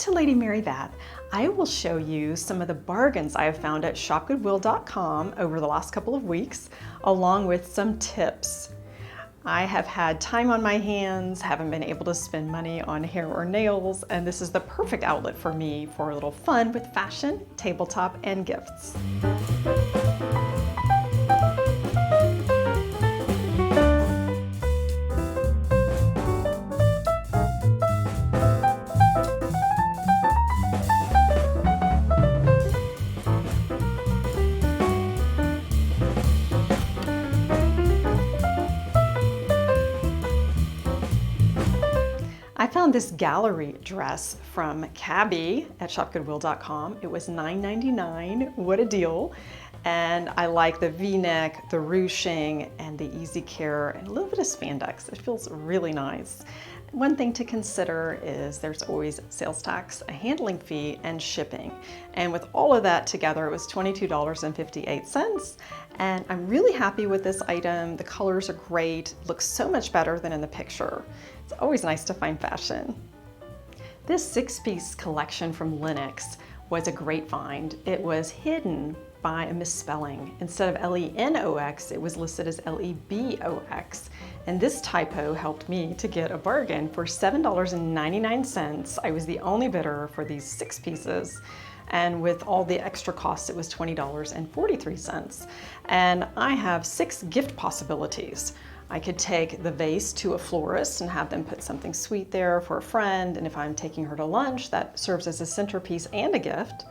to Lady Mary Bath. I will show you some of the bargains I have found at shopgoodwill.com over the last couple of weeks, along with some tips. I have had time on my hands, haven't been able to spend money on hair or nails, and this is the perfect outlet for me for a little fun with fashion, tabletop, and gifts. I found this gallery dress from Cabby at shopgoodwill.com. It was $9.99, what a deal. And I like the V-neck, the ruching, and the easy care, and a little bit of spandex. It feels really nice. One thing to consider is there's always sales tax, a handling fee, and shipping. And with all of that together, it was $22.58. And I'm really happy with this item. The colors are great, looks so much better than in the picture. It's always nice to find fashion. This 6-piece collection from Lenox was a great find. It was hidden by a misspelling. Instead of Lenox, it was listed as Lebox. And this typo helped me to get a bargain for $7.99. I was the only bidder for these 6 pieces. And with all the extra costs, it was $20.43. And I have 6 gift possibilities. I could take the vase to a florist and have them put something sweet there for a friend. And if I'm taking her to lunch, that serves as a centerpiece and a gift.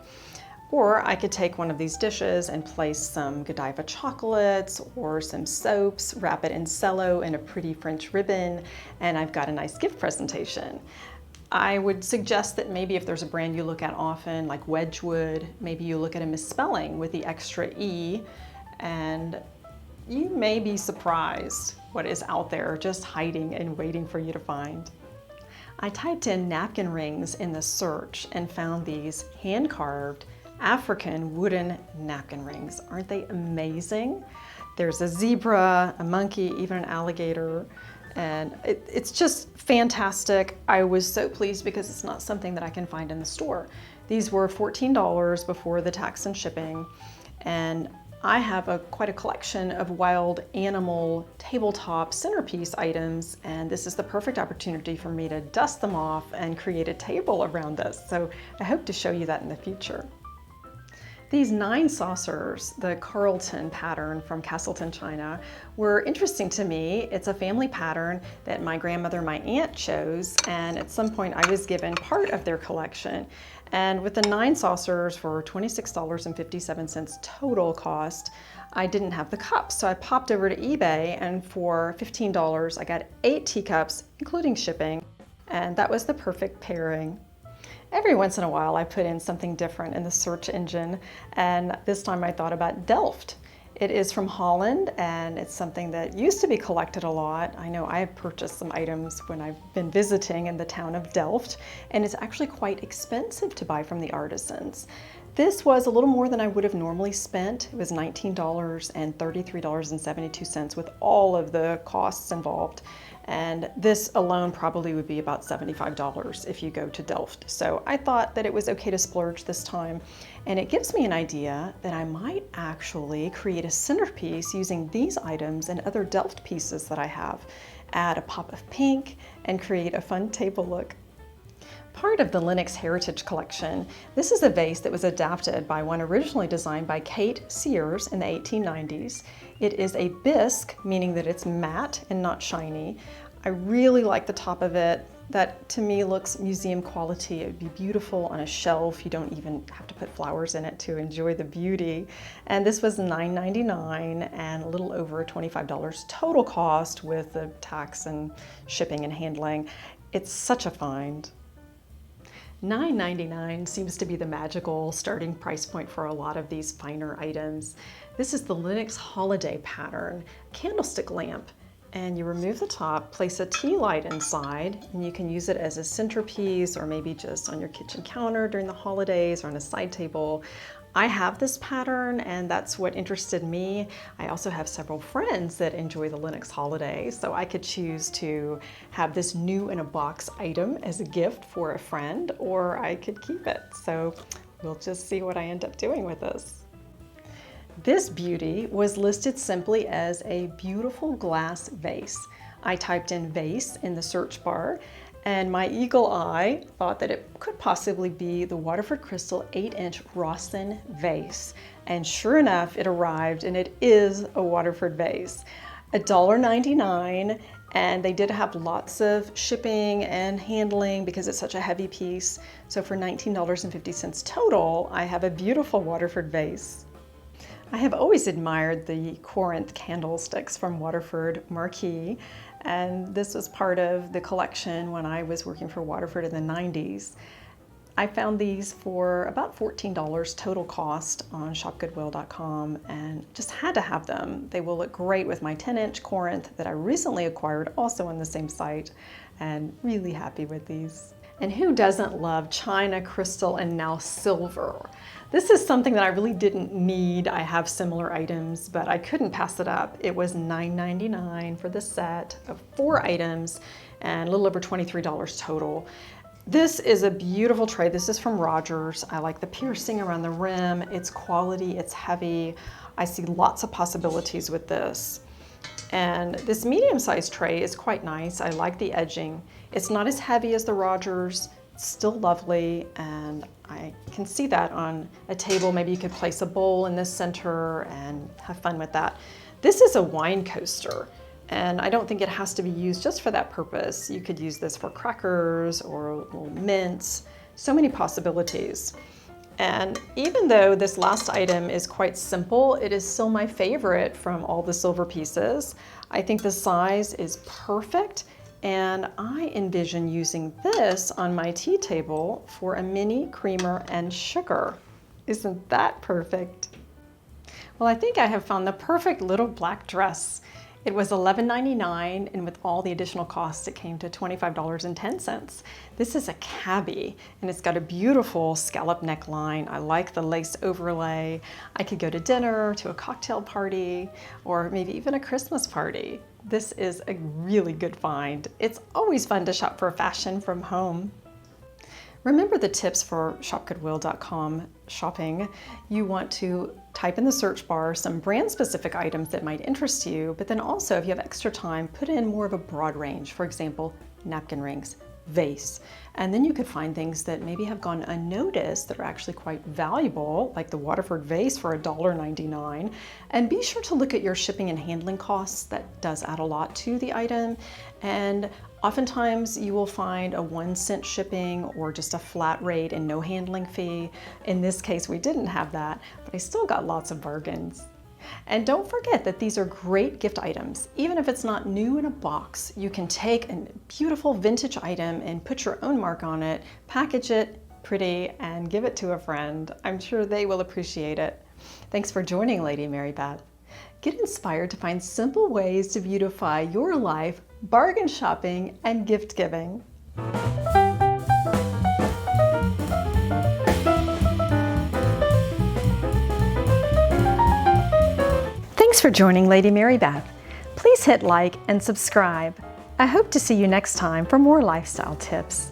Or I could take one of these dishes and place some Godiva chocolates or some soaps, wrap it in cello and a pretty French ribbon, and I've got a nice gift presentation. I would suggest that maybe if there's a brand you look at often, like Wedgwood, maybe you look at a misspelling with the extra E, and you may be surprised what is out there just hiding and waiting for you to find. I typed in napkin rings in the search and found these hand-carved African wooden napkin rings. Aren't they amazing? There's a zebra, a monkey, even an alligator, and it's just fantastic. I was so pleased because it's not something that I can find in the store. These were $14 before the tax and shipping, and I have quite a collection of wild animal tabletop centerpiece items, and this is the perfect opportunity for me to dust them off and create a table around this. So I hope to show you that in the future. These 9 saucers, the Carleton pattern from Castleton, China, were interesting to me. It's a family pattern that my grandmother, my aunt chose, and at some point I was given part of their collection. And with the 9 saucers for $26.57 total cost, I didn't have the cups. So I popped over to eBay, and for $15, I got 8 teacups, including shipping, and that was the perfect pairing. Every once in a while, I put in something different in the search engine, and this time I thought about Delft. It is from Holland, and it's something that used to be collected a lot. I know I have purchased some items when I've been visiting in the town of Delft, and it's actually quite expensive to buy from the artisans. This was a little more than I would have normally spent. It was $19 and $33.72 with all of the costs involved. And this alone probably would be about $75 if you go to Delft. So I thought that it was okay to splurge this time. And it gives me an idea that I might actually create a centerpiece using these items and other Delft pieces that I have. Add a pop of pink and create a fun table look. Part of the Lenox Heritage Collection, this is a vase that was adapted by one originally designed by Kate Sears in the 1890s. It is a bisque, meaning that it's matte and not shiny. I really like the top of it. That to me looks museum quality. It would be beautiful on a shelf. You don't even have to put flowers in it to enjoy the beauty. And this was $9.99 and a little over $25 total cost with the tax and shipping and handling. It's such a find. $9.99 seems to be the magical starting price point for a lot of these finer items. This is the Lenox Holiday pattern candlestick lamp, and you remove the top, place a tea light inside, and you can use it as a centerpiece or maybe just on your kitchen counter during the holidays or on a side table. I have this pattern and that's what interested me. I also have several friends that enjoy the Linux holiday, so I could choose to have this new in a box item as a gift for a friend, or I could keep it. So we'll just see what I end up doing with this. This beauty was listed simply as a beautiful glass vase. I typed in vase in the search bar, and my eagle eye thought that it could possibly be the Waterford Crystal 8-inch Rawson vase. And sure enough, it arrived, and it is a Waterford vase. $1.99, and they did have lots of shipping and handling because it's such a heavy piece. So for $19.50 total, I have a beautiful Waterford vase. I have always admired the Corinth candlesticks from Waterford Marquee, and this was part of the collection when I was working for Waterford in the 90s. I found these for about $14 total cost on shopgoodwill.com and just had to have them. They will look great with my 10-inch Corinth that I recently acquired also on the same site, and really happy with these. And who doesn't love china, crystal, and now silver? This is something that I really didn't need. I have similar items, but I couldn't pass it up. It was $9.99 for the set of 4 items and a little over $23 total. This is a beautiful tray. This is from Rogers. I like the piercing around the rim. It's quality, it's heavy. I see lots of possibilities with this. And this medium-sized tray is quite nice. I like the edging. It's not as heavy as the Rogers, it's still lovely, and I can see that on a table. Maybe you could place a bowl in the center and have fun with that. This is a wine coaster, and I don't think it has to be used just for that purpose. You could use this for crackers or little mints, so many possibilities. And even though this last item is quite simple, it is still my favorite from all the silver pieces. I think the size is perfect, and I envision using this on my tea table for a mini creamer and sugar. Isn't that perfect? Well, I think I have found the perfect little black dress. It was $11.99, and with all the additional costs, it came to $25.10. This is a cabbie, and it's got a beautiful scallop neckline. I like the lace overlay. I could go to dinner, to a cocktail party, or maybe even a Christmas party. This is a really good find. It's always fun to shop for fashion from home. Remember the tips for shopgoodwill.com shopping. You want to type in the search bar some brand-specific items that might interest you, but then also, if you have extra time, put in more of a broad range. For example, napkin rings, vase. And then you could find things that maybe have gone unnoticed that are actually quite valuable, like the Waterford vase for $1.99. And be sure to look at your shipping and handling costs. That does add a lot to the item. And oftentimes you will find a 1-cent shipping or just a flat rate and no handling fee. In this case, we didn't have that, but I still got lots of bargains. And don't forget that these are great gift items. Even if it's not new in a box, you can take a beautiful vintage item and put your own mark on it, package it pretty, and give it to a friend. I'm sure they will appreciate it. Thanks for joining Lady Mary Beth. Get inspired to find simple ways to beautify your life, bargain shopping, and gift giving. Thanks for joining Lady Mary Beth. Please hit like and subscribe. I hope to see you next time for more lifestyle tips.